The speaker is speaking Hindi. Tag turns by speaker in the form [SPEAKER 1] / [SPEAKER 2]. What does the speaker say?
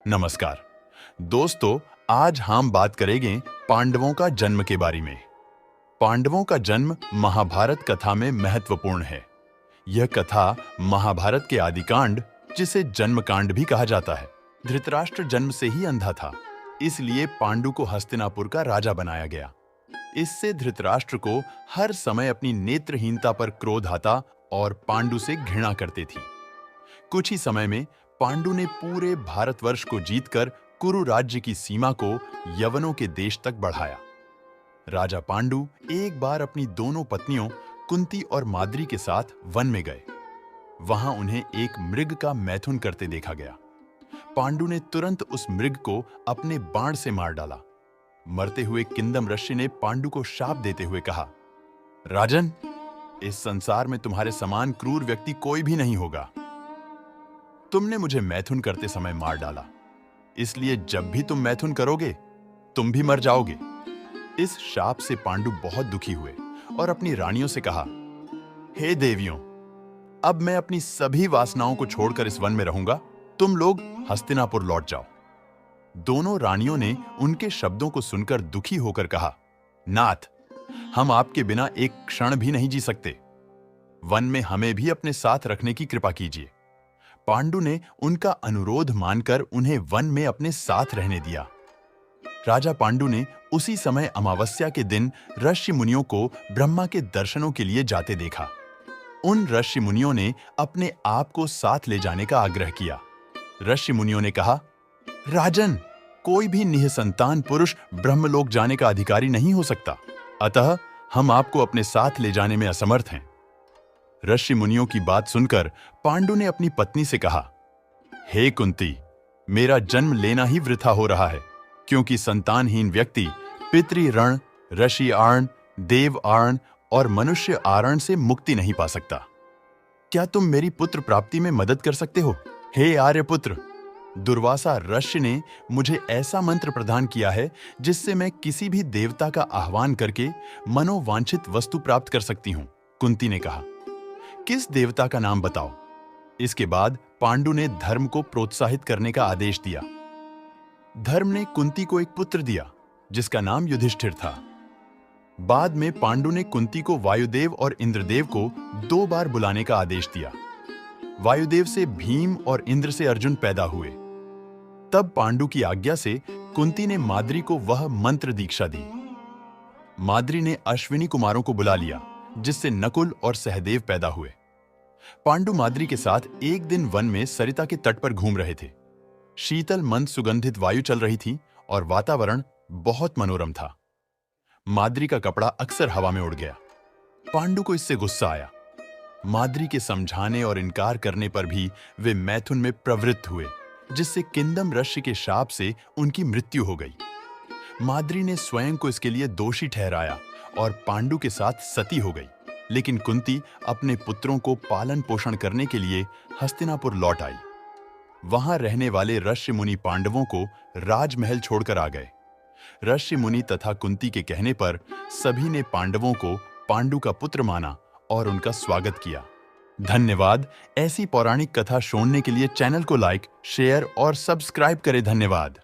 [SPEAKER 1] नमस्कार दोस्तों, आज हम बात करेंगे पांडवों का जन्म के बारे में। पांडवों का जन्म महाभारत कथा में महत्वपूर्ण है। यह कथा महाभारत के आदिकांड, जिसे जन्म कांड भी कहा जाता है। धृतराष्ट्र जन्म से ही अंधा था, इसलिए पांडु को हस्तिनापुर का राजा बनाया गया। इससे धृतराष्ट्र को हर समय अपनी नेत्रहीनता पर क्रोध आता और पांडु से घृणा करते थी। कुछ ही समय में पांडु ने पूरे भारतवर्ष को जीतकर कुरु राज्य की सीमा को यवनों के देश तक बढ़ाया। राजा पांडु एक बार अपनी दोनों पत्नियों कुंती और माद्री के साथ वन में गए। वहां उन्हें एक मृग का मैथुन करते देखा गया। पांडु ने तुरंत उस मृग को अपने बाण से मार डाला। मरते हुए किंदम ऋषि ने पांडु को शाप देते हुए कहा, राजन, इस संसार में तुम्हारे समान क्रूर व्यक्ति कोई भी नहीं होगा। तुमने मुझे मैथुन करते समय मार डाला, इसलिए जब भी तुम मैथुन करोगे तुम भी मर जाओगे। इस शाप से पांडु बहुत दुखी हुए और अपनी रानियों से कहा, हे देवियों, अब मैं अपनी सभी वासनाओं को छोड़कर इस वन में रहूंगा। तुम लोग हस्तिनापुर लौट जाओ। दोनों रानियों ने उनके शब्दों को सुनकर दुखी होकर कहा, नाथ, हम आपके बिना एक क्षण भी नहीं जी सकते। वन में हमें भी अपने साथ रखने की कृपा कीजिए। पांडु ने उनका अनुरोध मानकर उन्हें वन में अपने साथ रहने दिया। राजा पांडु ने उसी समय अमावस्या के दिन ऋषि मुनियों को ब्रह्मा के दर्शनों के लिए जाते देखा। उन ऋषि मुनियों ने अपने आप को साथ ले जाने का आग्रह किया। ऋषि मुनियों ने कहा, राजन, कोई भी निःसंतान पुरुष ब्रह्मलोक जाने का अधिकारी नहीं हो सकता, अतः हम आपको अपने साथ ले जाने में असमर्थ हैं। ऋषि मुनियों की बात सुनकर पांडु ने अपनी पत्नी से कहा, हे कुंती, मेरा जन्म लेना ही वृथा हो रहा है, क्योंकि संतानहीन व्यक्ति पितृ-ऋण, ऋषि आर्ण, देव आर्ण और मनुष्य आर्ण से मुक्ति नहीं पा सकता। क्या तुम मेरी पुत्र प्राप्ति में मदद कर सकते हो? हे आर्यपुत्र, दुर्वासा ऋषि ने मुझे ऐसा मंत्र प्रदान किया है जिससे मैं किसी भी देवता का आह्वान करके मनोवांछित वस्तु प्राप्त कर सकती हूं। कुंती ने कहा, किस देवता का नाम बताओ। इसके बाद पांडु ने धर्म को प्रोत्साहित करने का आदेश दिया। धर्म ने कुंती को एक पुत्र दिया जिसका नाम युधिष्ठिर था। बाद में पांडु ने कुंती को वायुदेव और इंद्रदेव को 2 बार बुलाने का आदेश दिया। वायुदेव से भीम और इंद्र से अर्जुन पैदा हुए। तब पांडु की आज्ञा से कुंती ने माद्री को वह मंत्र दीक्षा दी। माद्री ने अश्विनी कुमारों को बुला लिया, जिससे नकुल और सहदेव पैदा हुए। पांडु माद्री के साथ एक दिन वन में सरिता के तट पर घूम रहे थे। शीतल मंद सुगंधित वायु चल रही थी और वातावरण बहुत मनोरम था। माद्री का कपड़ा अक्सर हवा में उड़ गया। पांडु को इससे गुस्सा आया। माद्री के समझाने और इनकार करने पर भी वे मैथुन में प्रवृत्त हुए, जिससे किंदम ऋषि के शाप से उनकी मृत्यु हो गई। माद्री ने स्वयं को इसके लिए दोषी ठहराया और पांडु के साथ सती हो गई। लेकिन कुंती अपने पुत्रों को पालन पोषण करने के लिए हस्तिनापुर लौट आई। वहां रहने वाले ऋषि मुनि पांडवों को राजमहल छोड़कर आ गए। ऋषि मुनि तथा कुंती के कहने पर सभी ने पांडवों को पांडु का पुत्र माना और उनका स्वागत किया। धन्यवाद। ऐसी पौराणिक कथा सुनने के लिए चैनल को लाइक, शेयर और सब्सक्राइब करें। धन्यवाद।